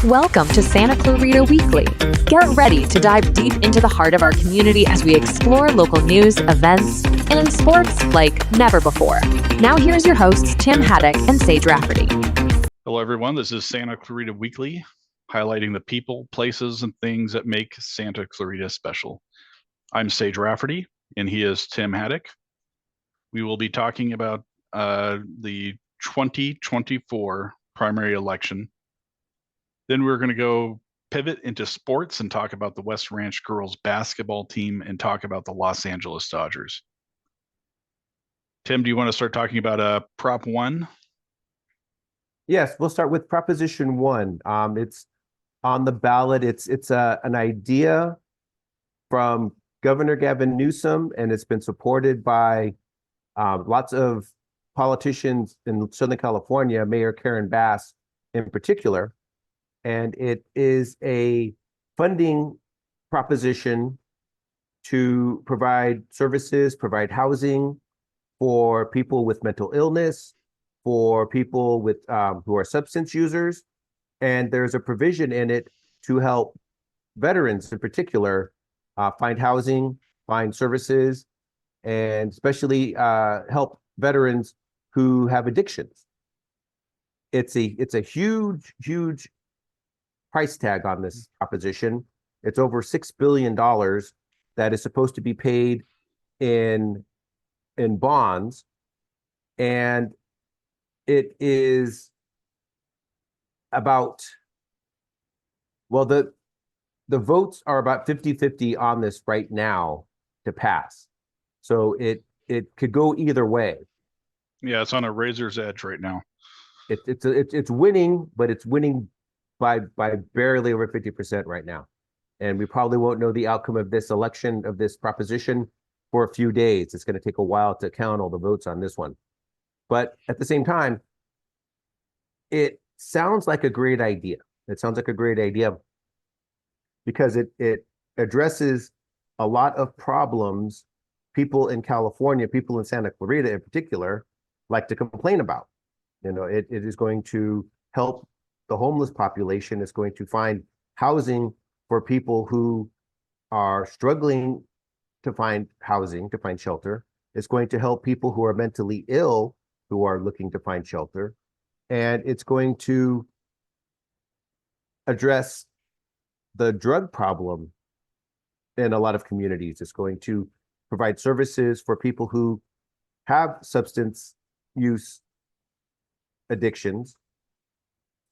Welcome to Santa Clarita Weekly. Get ready to dive deep into the heart of our community as we explore local news, events, and sports like never before. Now here's your hosts, Tim Haddock and Sage Rafferty. Hello, everyone. This is Santa Clarita Weekly, highlighting the people, places, and things that make Santa Clarita special. I'm Sage Rafferty, and he is Tim Haddock. We will be talking about the 2024 primary election. Then we're going to go pivot into sports and talk about the West Ranch girls basketball team and talk about the Los Angeles Dodgers. Tim, do you want to start talking about Prop 1? Yes, we'll start with Proposition 1. It's on the ballot. It's an idea from Governor Gavin Newsom, and it's been supported by lots of politicians in Southern California, Mayor Karen Bass in particular. And it is a funding proposition to provide services, provide housing for people with mental illness, for people with who are substance users. And there's a provision in it to help veterans in particular find housing, find services, and especially help veterans who have addictions. It's a huge price tag on this proposition. It's over $6 billion that is supposed to be paid in bonds, and it is about, well, the votes are about 50-50 on this right now to pass. So it could go either way. Yeah, it's on a razor's edge right now. It's winning, but it's winning by barely over 50% right now. And we probably won't know the outcome of this election, of this proposition, for a few days. It's going to take a while to count all the votes on this one. But at the same time, it sounds like a great idea. It sounds like a great idea because it addresses a lot of problems people in California, people in Santa Clarita in particular, like to complain about. You know, it is going to help the homeless population. It's going to find housing for people who are struggling to find housing, to find shelter. It's going to help people who are mentally ill, who are looking to find shelter. And it's going to address the drug problem in a lot of communities. It's going to provide services for people who have substance use addictions.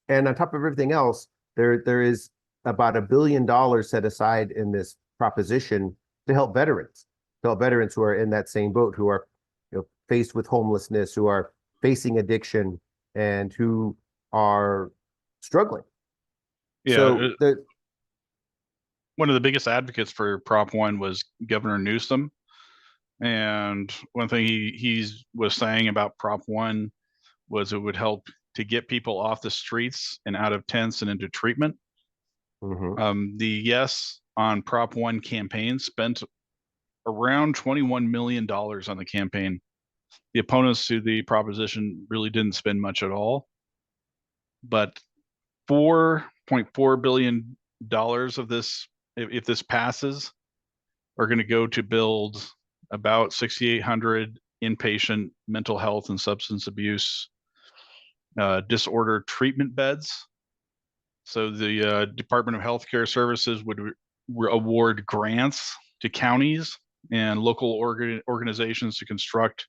And on top of everything else, there is about $1 billion set aside in this proposition to help veterans who are in that same boat, who are faced with homelessness, who are facing addiction, and who are struggling. Yeah, so one of the biggest advocates for Prop 1 was Governor Newsom. And one thing he was saying about Prop 1 was it would help to get people off the streets and out of tents and into treatment. Mm-hmm. The Yes on Prop 1 campaign spent around $21 million on the campaign. The opponents to the proposition really didn't spend much at all. But $4.4 billion of this, if this passes, are going to go to build about 6,800 inpatient mental health and substance abuse disorder treatment beds. So the Department of Healthcare Services would award grants to counties and local organizations to construct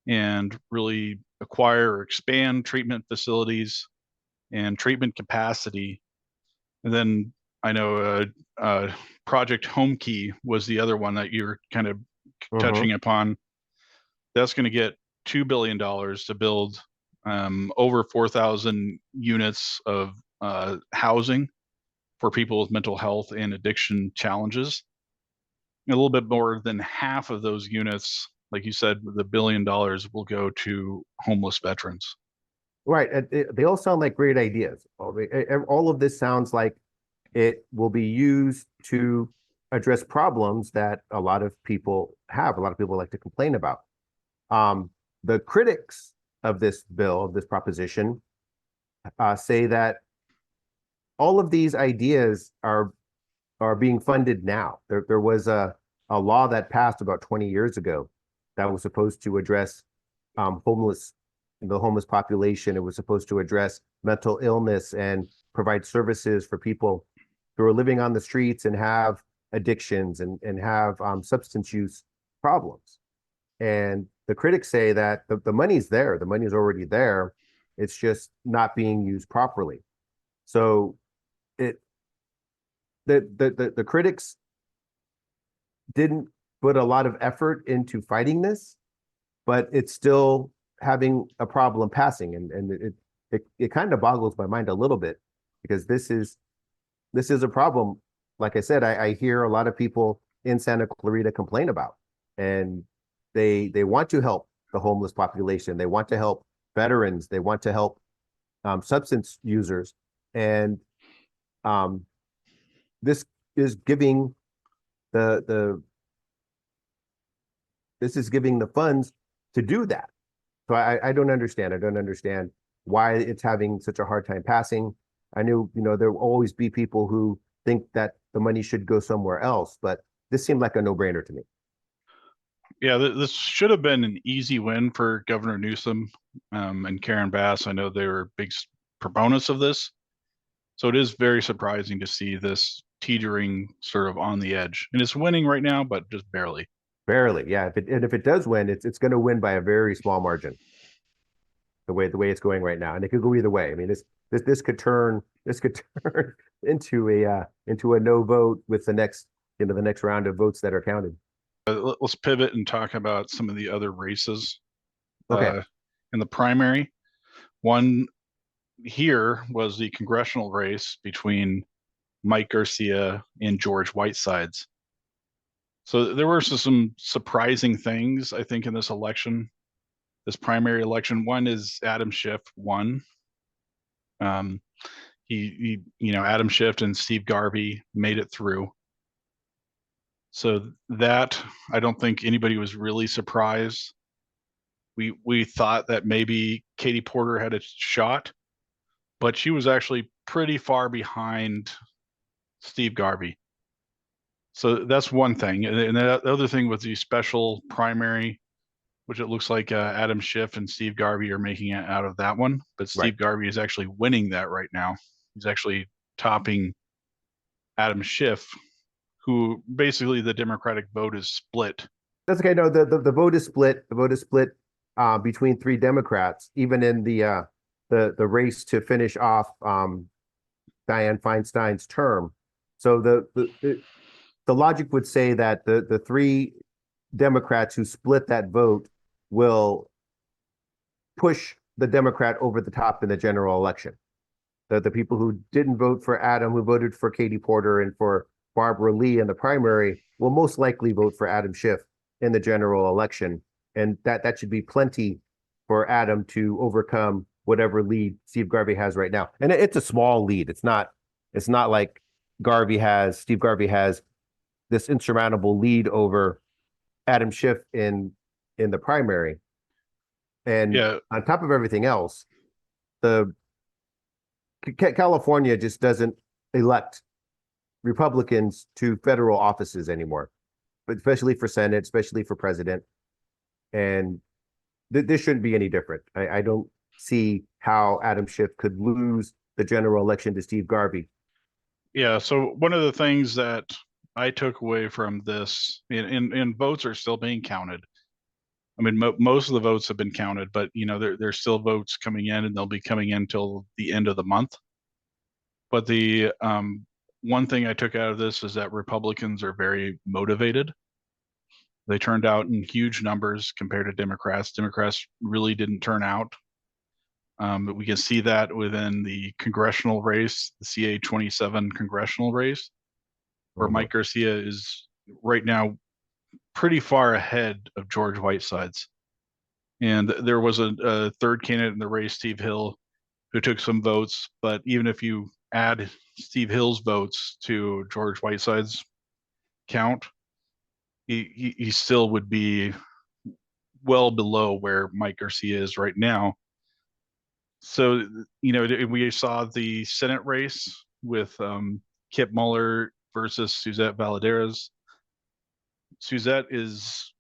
and really acquire or expand treatment facilities and treatment capacity. And then I know Project Home Key was the other one that you're kind of touching upon. That's going to get $2 billion to build over 4,000 units of housing for people with mental health and addiction challenges. A little bit more than half of those units, like you said, the $1 billion will go to homeless veterans. Right. They all sound like great ideas. All of this sounds like it will be used to address problems that a lot of people have, a lot of people like to complain about. The critics of this bill, of this proposition, say that all of these ideas are being funded now. There was a law that passed about 20 years ago that was supposed to address the homeless population. It was supposed to address mental illness and provide services for people who are living on the streets and have addictions and have substance use problems. And the critics say that the money's there, the money's already there. It's just not being used properly. So it the critics didn't put a lot of effort into fighting this, but it's still having a problem passing. And it kind of boggles my mind a little bit, because this is a problem. Like I said, I hear a lot of people in Santa Clarita complain about, and they want to help the homeless population. They want to help veterans. They want to help substance users. And this is giving the funds to do that. So I don't understand. I don't understand why it's having such a hard time passing. I knew, there will always be people who think that the money should go somewhere else, but this seemed like a no-brainer to me. Yeah, this should have been an easy win for Governor Newsom and Karen Bass. I know they were big proponents of this. So it is very surprising to see this teetering sort of on the edge. And it's winning right now, but just barely. Barely, yeah. If it does win, it's going to win by a very small margin. The way it's going right now, and it could go either way. I mean, this could turn into a no vote with the next round of votes that are counted. Let's pivot and talk about some of the other races. Okay. In the primary, one here was the congressional race between Mike Garcia and George Whitesides. So there were some surprising things, I think, in this election, this primary election. One is Adam Schiff won. Adam Schiff and Steve Garvey made it through. So that, I don't think anybody was really surprised. We thought that maybe Katie Porter had a shot, but she was actually pretty far behind Steve Garvey. So that's one thing. And the other thing was the special primary, which it looks like Adam Schiff and Steve Garvey are making it out of that one. But Steve Garvey is actually winning that right now. He's actually topping Adam Schiff, who basically the Democratic vote is split. That's okay. No, the vote is split. The vote is split between three Democrats, even in the race to finish off Dianne Feinstein's term. So the logic would say that the three Democrats who split that vote will push the Democrat over the top in the general election. The people who didn't vote for Adam, who voted for Katie Porter and for Barbara Lee in the primary, will most likely vote for Adam Schiff in the general election. And that should be plenty for Adam to overcome whatever lead Steve Garvey has right now. And it's a small lead. It's not like Steve Garvey has this insurmountable lead over Adam Schiff in the primary. And on top of everything else, California just doesn't elect Republicans to federal offices anymore, but especially for Senate, especially for president. And this shouldn't be any different. I don't see how Adam Schiff could lose the general election to Steve Garvey. Yeah, so one of the things that I took away from this, and votes are still being counted. I mean, most of the votes have been counted, but there's still votes coming in, and they'll be coming in till the end of the month. But the one thing I took out of this is that Republicans are very motivated. They turned out in huge numbers compared to Democrats. Democrats really didn't turn out. But we can see that within the congressional race, the CA-27 congressional race, where Mike Garcia is right now pretty far ahead of George Whitesides. And there was a third candidate in the race, Steve Hill, who took some votes. But even if you add Steve Hill's votes to George Whiteside's count, he still would be well below where Mike Garcia is right now. So, we saw the Senate race with Kip Muller versus Suzette Valadares. Suzette is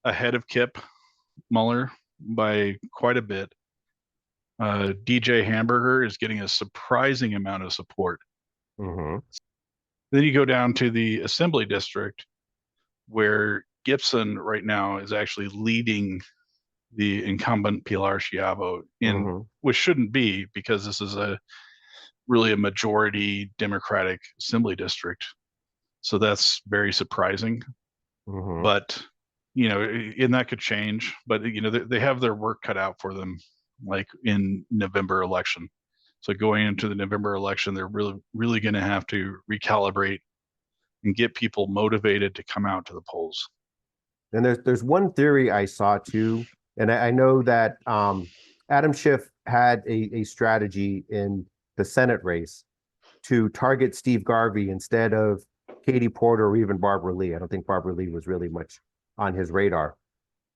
ahead of Kip Muller by quite a bit. DJ Hamburger is getting a surprising amount of support. Mm-hmm. Then you go down to the Assembly District, where Gibson right now is actually leading the incumbent Pilar Schiavo which shouldn't be, because this is really a majority Democratic Assembly District. So that's very surprising. Mm-hmm. But, and that could change. But, they have their work cut out for them, like in November election. So going into the November election, they're really, really going to have to recalibrate and get people motivated to come out to the polls. And there's one theory I saw too, and I know that Adam Schiff had a strategy in the Senate race to target Steve Garvey instead of Katie Porter or even Barbara Lee. I don't think Barbara Lee was really much on his radar.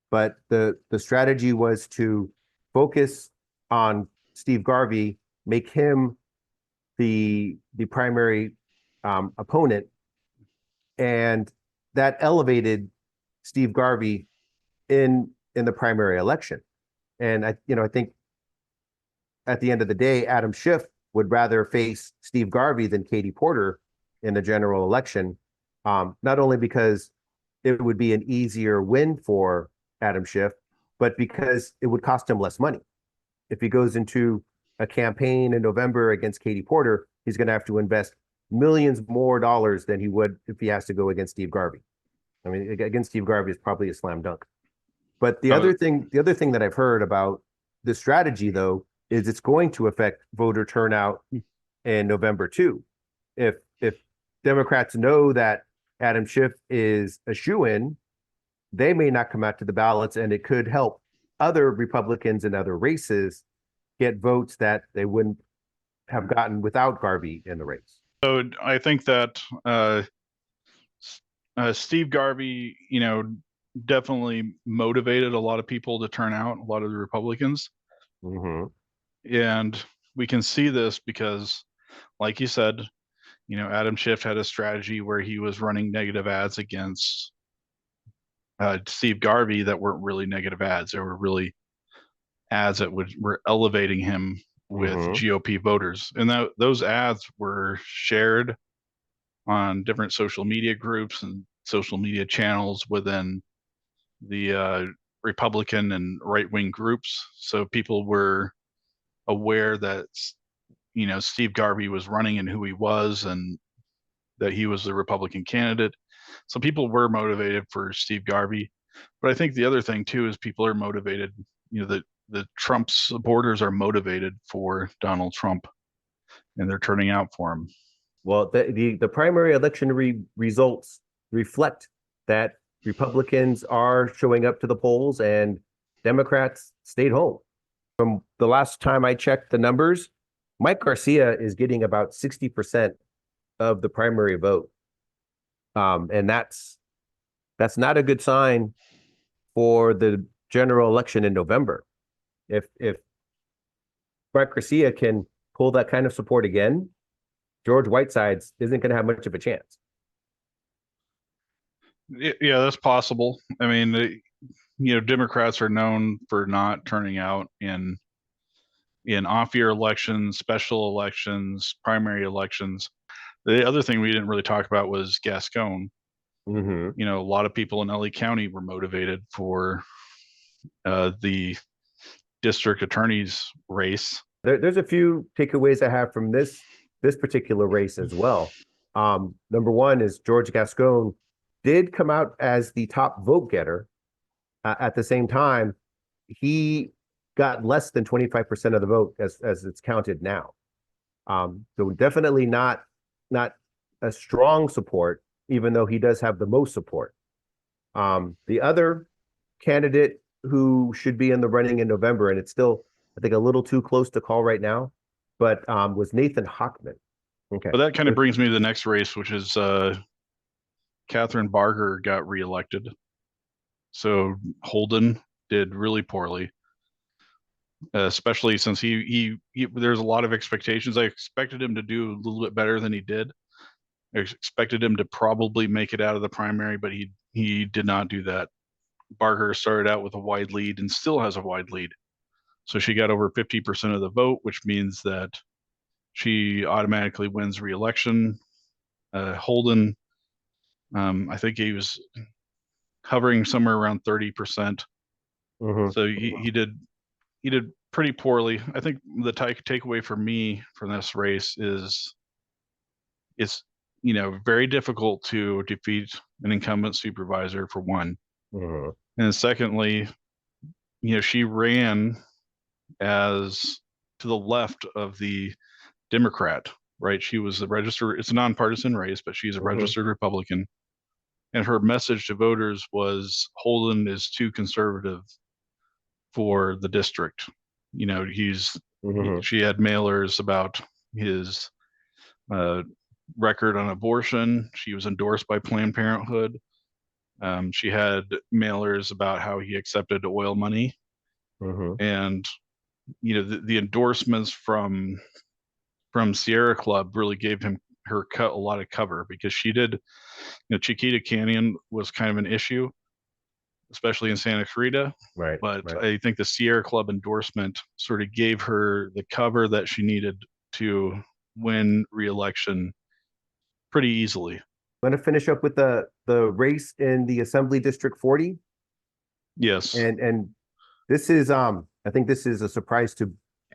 But the strategy was to focus on Steve Garvey, make him the primary opponent, and that elevated Steve Garvey in the primary election. And I think at the end of the day, Adam Schiff would rather face Steve Garvey than Katie Porter in the general election, not only because it would be an easier win for Adam Schiff, but because it would cost him less money. If he goes into a campaign in November against Katie Porter, he's going to have to invest millions more dollars than he would if he has to go against Steve Garvey. I mean, against Steve Garvey is probably a slam dunk. But the other thing that I've heard about the strategy, though, is it's going to affect voter turnout in November too. If Democrats know that Adam Schiff is a shoo-in, they may not come out to the ballots, and it could help other Republicans in other races get votes that they wouldn't have gotten without Garvey in the race. So I think that Steve Garvey, definitely motivated a lot of people to turn out, a lot of the Republicans. Mm-hmm. And we can see this because, like you said, Adam Schiff had a strategy where he was running negative ads against Steve Garvey that weren't really negative ads. They were really ads that were elevating him with GOP voters. And those ads were shared on different social media groups and social media channels within the Republican and right-wing groups. So people were aware that, Steve Garvey was running and who he was, and that he was the Republican candidate. So people were motivated for Steve Garvey. But I think the other thing too is people are motivated, the Trump supporters are motivated for Donald Trump, and they're turning out for him. Well, the primary election results reflect that Republicans are showing up to the polls and Democrats stayed home. From the last time I checked the numbers, Mike Garcia is getting about 60% of the primary vote. And that's not a good sign for the general election in November. If Mike Garcia can pull that kind of support again, George Whitesides isn't going to have much of a chance. Yeah, that's possible. I mean, Democrats are known for not turning out in off-year elections, special elections, primary elections. The other thing we didn't really talk about was Gascon. Mm-hmm. A lot of people in LA County were motivated for the district attorney's race. There's a few takeaways I have from this particular race as well. Number one is George Gascon did come out as the top vote getter. At the same time, he got less than 25% of the vote as it's counted now. So definitely not a strong support, even though he does have the most support. The other candidate who should be in the running in November, and it's still, I think, a little too close to call right now, but was Nathan Hochman. Okay. But that kind of brings me to the next race, which is Catherine Barger got reelected. So Holden did really poorly. especially since there's a lot of expectations. I expected him to do a little bit better than he did. I expected him to probably make it out of the primary, but he did not do that. Barker started out with a wide lead and still has a wide lead. So she got over 50% of the vote, which means that she automatically wins re-election. Holden, I think he was hovering somewhere around 30%. So he did pretty poorly. I think the takeaway for me from this race is it's very difficult to defeat an incumbent supervisor, for one. And secondly, she ran as to the left of the Democrat, right? She was it's a nonpartisan race, but she's a registered Republican. And her message to voters was Holden is too conservative for the district. She had mailers about his record on abortion. She was endorsed by Planned Parenthood. She had mailers about how he accepted oil money. And the endorsements from Sierra Club really gave her a lot of cover, because she did, Chiquita Canyon was kind of an issue, especially in Santa Clarita. But I think the Sierra Club endorsement sort of gave her the cover that she needed to win re-election pretty easily. I'm going to finish up with the race in the Assembly District 40. Yes. And this is, I think this is a surprise to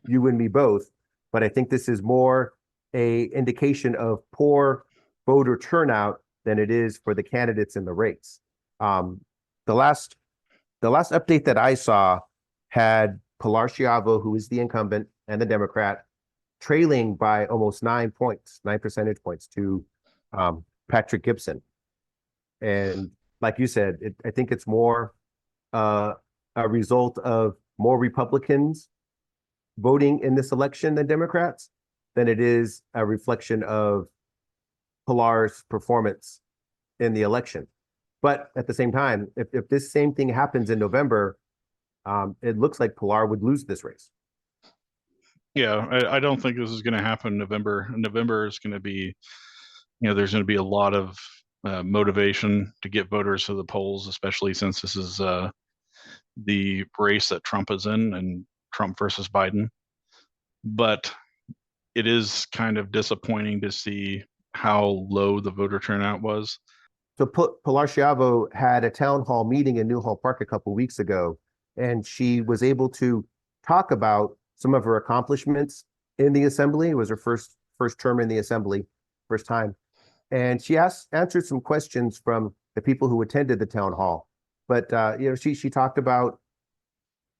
you and me both, but I think this is more a indication of poor voter turnout than it is for the candidates in the race. The last update that I saw had Pilar Schiavo, who is the incumbent and the Democrat, trailing by almost 9 percentage points to Patrick Gibson. And like you said, I think it's more a result of more Republicans voting in this election than Democrats than it is a reflection of Pilar's performance in the election. But at the same time, if this same thing happens in November, it looks like Pilar would lose this race. Yeah, I don't think this is going to happen in November. November is going to be, there's going to be a lot of motivation to get voters to the polls, especially since this is the race that Trump is in, and Trump versus Biden. But it is kind of disappointing to see how low the voter turnout was. So Pilar Schiavo had a town hall meeting in Newhall Park a couple of weeks ago, and she was able to talk about some of her accomplishments in the assembly. It was her first term in the assembly, first time. And she answered some questions from the people who attended the town hall. But she talked about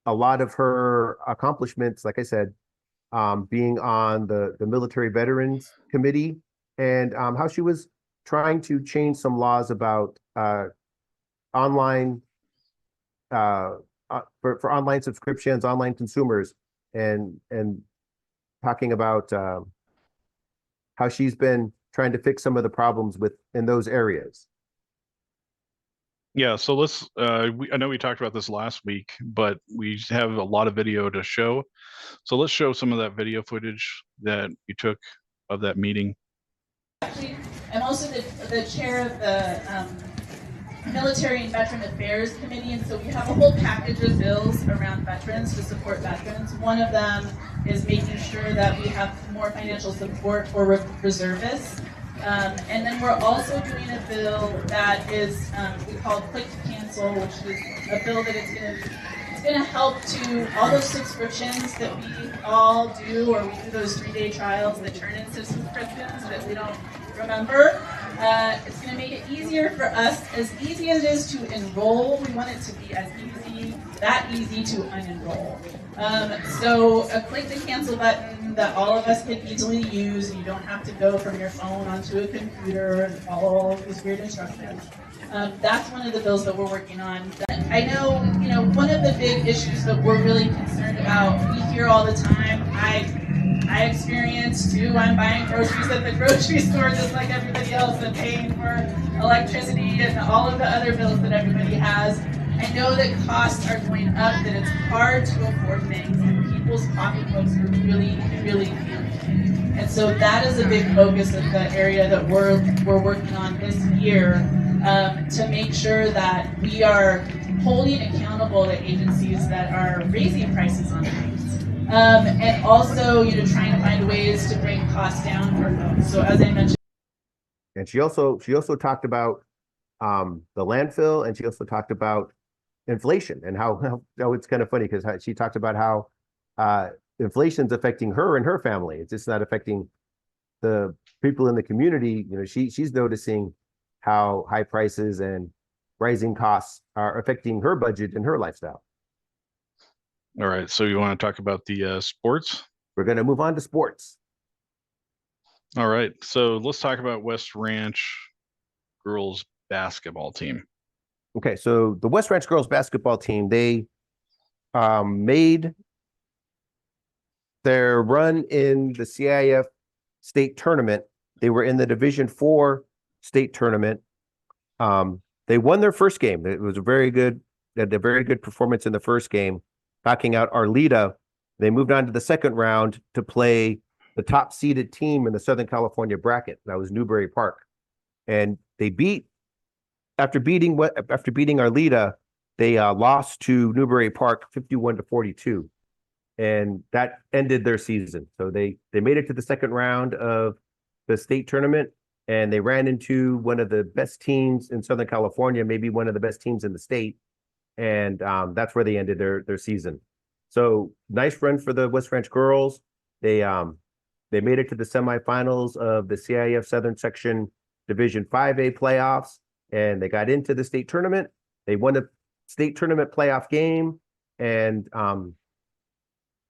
a lot of her accomplishments, like I said, being on the Military Veterans Committee, and how she was trying to change some laws about online for online subscriptions, online consumers, and talking about how she's been trying to fix some of the problems in those areas. Yeah, so let's, I know we talked about this last week, but we have a lot of video to show. So let's show some of that video footage that you took of that meeting. Actually, I'm also the chair of the Military and Veteran Affairs Committee, and so we have a whole package of bills around veterans to support veterans. One of them is making sure that we have more financial support for reservists. And then we're also doing a bill that is we call Click to Cancel, which is a bill that it's going to help to all those subscriptions that we all do, or we do those 3-day trials that turn into subscriptions that we don't remember. It's going to make it easier for us, as easy as it is to enroll. We want it to be that easy to unenroll. So a click to cancel button that all of us can easily use, and you don't have to go from your phone onto a computer and follow all of these weird instructions. That's one of the bills that we're working on. I know, one of the big issues that we're really concerned about, we hear all the time, I experience too, I'm buying groceries at the grocery store just like everybody else, and paying for electricity and all of the other bills that everybody has. I know that costs are going up, that it's hard to afford things, and people's pocketbooks are really, really feeling. And so that is a big focus of the area that we're working on this year, to make sure that we are holding accountable to agencies that are raising prices on things. And also, trying to find ways to bring costs down for folks. So as I mentioned. And she also talked about the landfill, and she also talked about inflation and how it's kind of funny because she talked about how inflation's affecting her and her family. It's just not affecting the people in the community. She's noticing how high prices and rising costs are affecting her budget and her lifestyle. All right, so you want to talk about the sports? We're going to move on to sports. All right, so let's talk about West Ranch girls basketball team. Okay, so the West Ranch girls basketball team, they made their run in the CIF state tournament. They were in the Division IV state tournament. They won their first game. It was they had a very good performance in the first game, knocking out Arleta. They moved on to the second round to play the top seeded team in the Southern California bracket. That was Newbury Park. And they after beating Arleta, they lost to Newbury Park 51-42. And that ended their season. So they made it to the second round of the state tournament, and they ran into one of the best teams in Southern California, maybe one of the best teams in the state. And that's where they ended their season. So nice run for the West Ranch girls. They made it to the semifinals of the CIF Southern Section Division 5A playoffs, and they got into the state tournament. They won the state tournament playoff game, and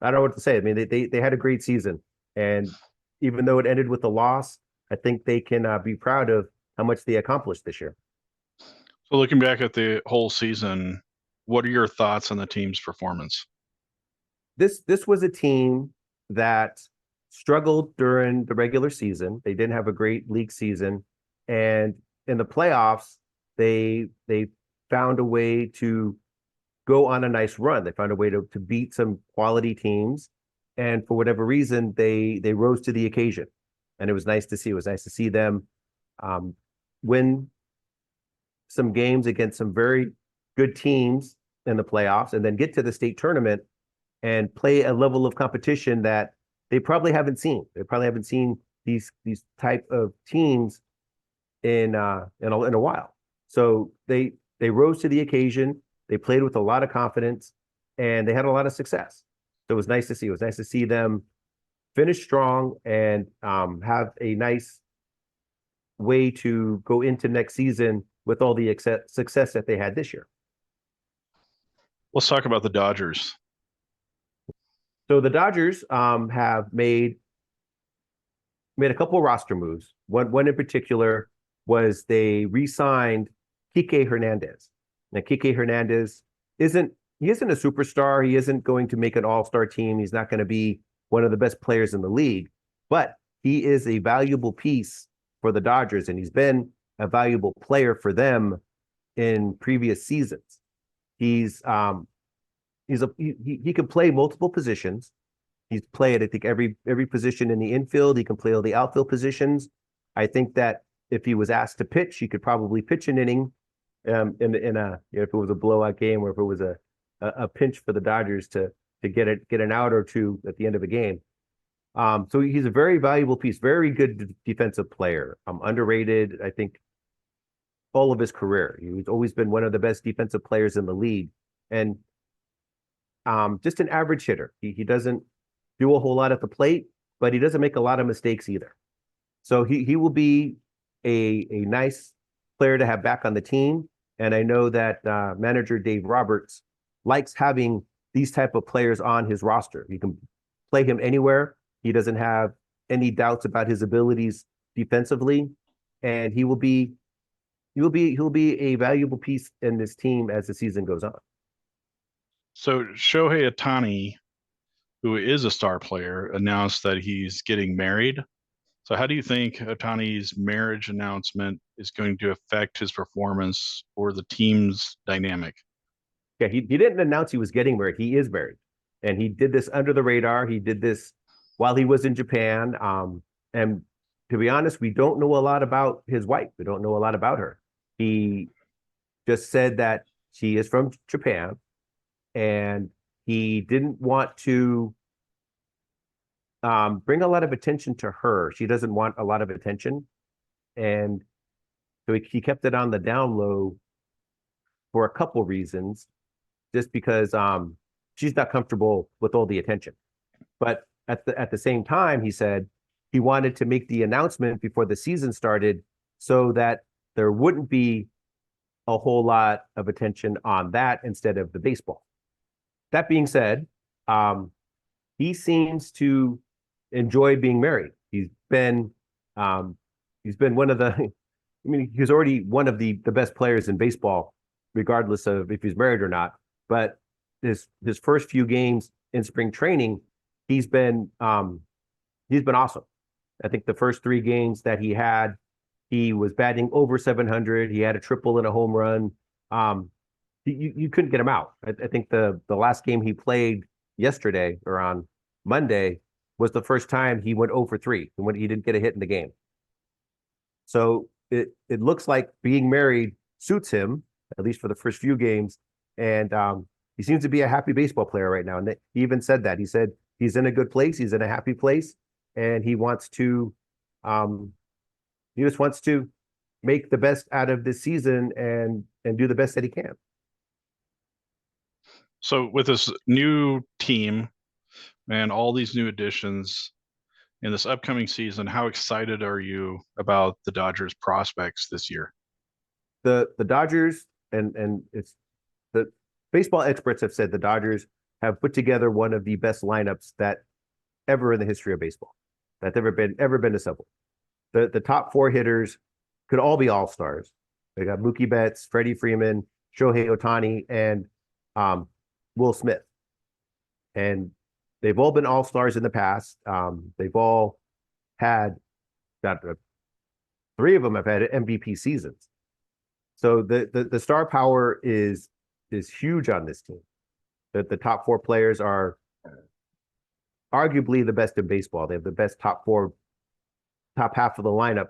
I don't know what to say. I mean, they had a great season, and even though it ended with a loss, I think they can be proud of how much they accomplished this year. So looking back at the whole season, what are your thoughts on the team's performance? This was a team that struggled during the regular season. They didn't have a great league season, and in the playoffs, they found a way to go on a nice run. They found a way to beat some quality teams, and for whatever reason, they rose to the occasion, and it was nice to see. It was nice to see them win some games against some very good teams in the playoffs, and then get to the state tournament and play a level of competition that they probably haven't seen. They probably haven't seen these type of teams in a while. So they rose to the occasion. They played with a lot of confidence, and they had a lot of success. So it was nice to see. It was nice to see them finish strong and have a nice way to go into next season with all the success that they had this year. Let's talk about the Dodgers. So the Dodgers have made a couple of roster moves. One in particular was they re-signed Kike Hernandez. Now, Kike Hernandez isn't a superstar. He isn't going to make an all-star team. He's not going to be one of the best players in the league, but he is a valuable piece for the Dodgers, and he's been a valuable player for them in previous seasons. He can play multiple positions. He's played, I think, every position in the infield. He can play all the outfield positions. I think that if he was asked to pitch, he could probably pitch an inning if it was a blowout game, or if it was a pinch for the Dodgers to get an out or two at the end of a game. So he's a very valuable piece, very good defensive player. Underrated, I think, all of his career. He's always been one of the best defensive players in the league, and just an average hitter. He doesn't do a whole lot at the plate, but he doesn't make a lot of mistakes either. So he will be a nice player to have back on the team. And I know that manager Dave Roberts likes having these type of players on his roster. You can play him anywhere. He doesn't have any doubts about his abilities defensively, and he'll be a valuable piece in this team as the season goes on. So Shohei Ohtani, who is a star player, announced that he's getting married. So how do you think Ohtani's marriage announcement is going to affect his performance or the team's dynamic? Yeah, he didn't announce he was getting married. He is married. And he did this under the radar. He did this while he was in Japan. And to be honest, we don't know a lot about his wife. We don't know a lot about her. He just said that she is from Japan, and he didn't want to bring a lot of attention to her. She doesn't want a lot of attention. And so he kept it on the down low for a couple reasons, just because she's not comfortable with all the attention. But at the same time, he said he wanted to make the announcement before the season started so that there wouldn't be a whole lot of attention on that instead of the baseball. That being said, he seems to enjoy being married. He's been one of the, he's already one of the best players in baseball, regardless of if he's married or not. But his first few games in spring training, he's been awesome. I think the first 3 games that he was batting over 700. He had a triple and a home run. You couldn't get him out. I think the last game he played yesterday or on Monday was the first time he went 0 for 3 when he didn't get a hit in the game. So it looks like being married suits him, at least for the first few games. And he seems to be a happy baseball player right now. And he even said that. He said he's in a good place. He's in a happy place. And he wants to, he just wants to make the best out of this season and do the best that he can. So with this new team and all these new additions in this upcoming season, how excited are you about the Dodgers prospects this year? The Dodgers, and it's the baseball experts have said the Dodgers have put together one of the best lineups that ever in the history of baseball, that's ever been assembled. The top 4 hitters could all be all-stars. They got Mookie Betts, Freddie Freeman, Shohei Ohtani, and Will Smith. And they've all been all-stars in the past. They've all had, 3 of them have had MVP seasons. So the star power is huge on this team. The top 4 players are arguably the best in baseball. They have the best top half of the lineup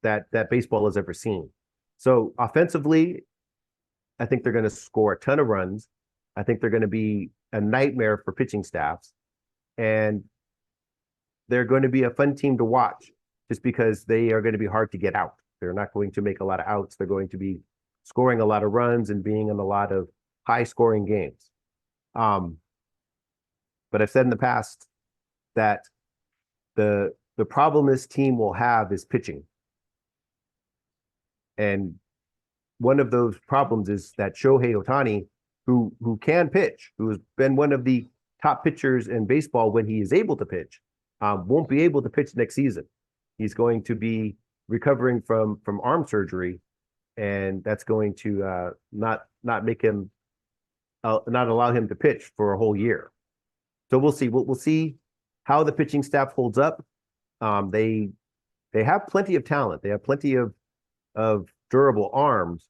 that baseball has ever seen. So offensively, I think they're going to score a ton of runs. I think they're going to be a nightmare for pitching staffs. And they're going to be a fun team to watch just because they are going to be hard to get out. They're not going to make a lot of outs. They're going to be scoring a lot of runs and being in a lot of high-scoring games. But I've said in the past that the problem this team will have is pitching. And one of those problems is that Shohei Ohtani, who can pitch, who's been one of the top pitchers in baseball when he is able to pitch, won't be able to pitch next season. He's going to be recovering from arm surgery, and that's going to not make him not allow him to pitch for a whole year. So we'll see. We'll see how the pitching staff holds up. They have plenty of talent. They have plenty of durable arms.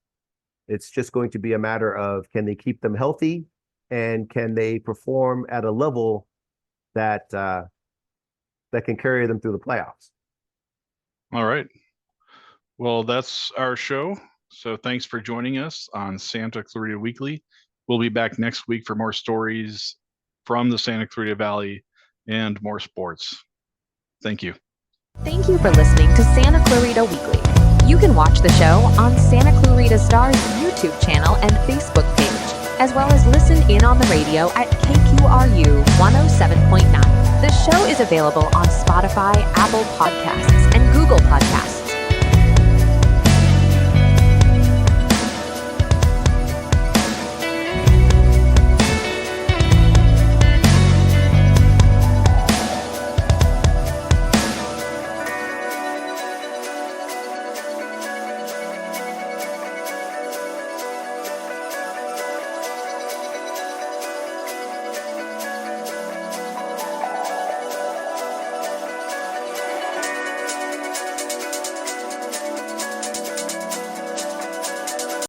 It's just going to be a matter of, can they keep them healthy, and can they perform at a level that can carry them through the playoffs. All right. Well, that's our show. So thanks for joining us on Santa Clarita Weekly. We'll be back next week for more stories from the Santa Clarita Valley and more sports. Thank you. Thank you for listening to Santa Clarita Weekly. You can watch the show on Santa Clarita Star's YouTube channel and Facebook page, as well as listen in on the radio at KQRU 107.9. The show is available on Spotify, Apple Podcasts, and Google Podcasts.